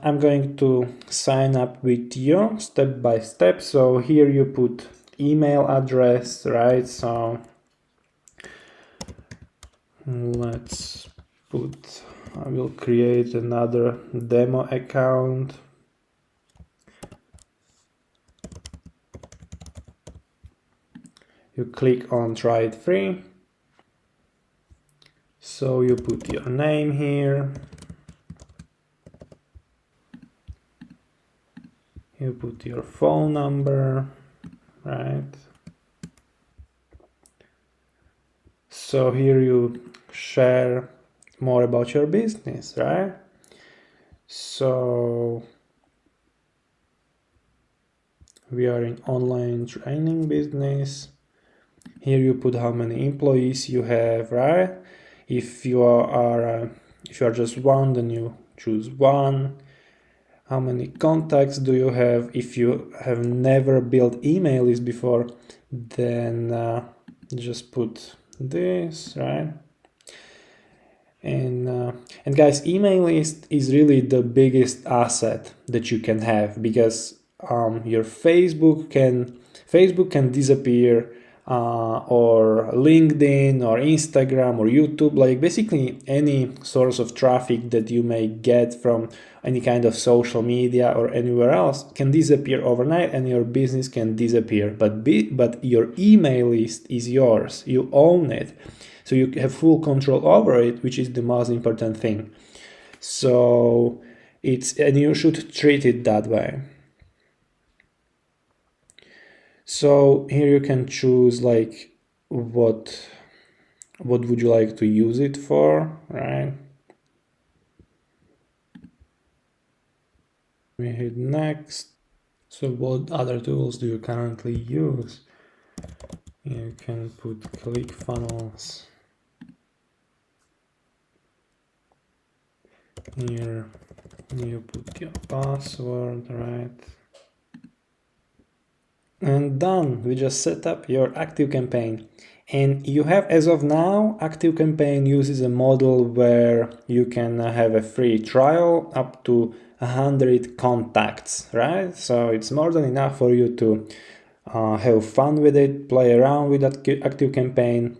I'm going to sign up with you step by step. So here you put email address, right? So let's put, I will create another demo account. You click on try it free. So you put your name here. You put your phone number, right? So here you share more about your business, right? So we are in online training business. Here you put how many employees you have, right? If you are just one, then you choose one. How many contacts do you have? If you have never built email list before, then just put this, right? And guys, email list is really the biggest asset that you can have, because your Facebook can disappear, or LinkedIn or Instagram or YouTube, like basically any source of traffic that you may get from any kind of social media or anywhere else can disappear overnight, and your business can disappear. But your email list is yours. You own it. So you have full control over it, which is the most important thing. So and you should treat it that way. So here you can choose like what would you like to use it for, right? We hit next. So what other tools do you currently use? You can put ClickFunnels. Here you put your password, right? And done. We just set up your ActiveCampaign. And you have, as of now, ActiveCampaign uses a model where you can have a free trial up to 100 contacts, right? So it's more than enough for you to have fun with it, play around with that ActiveCampaign.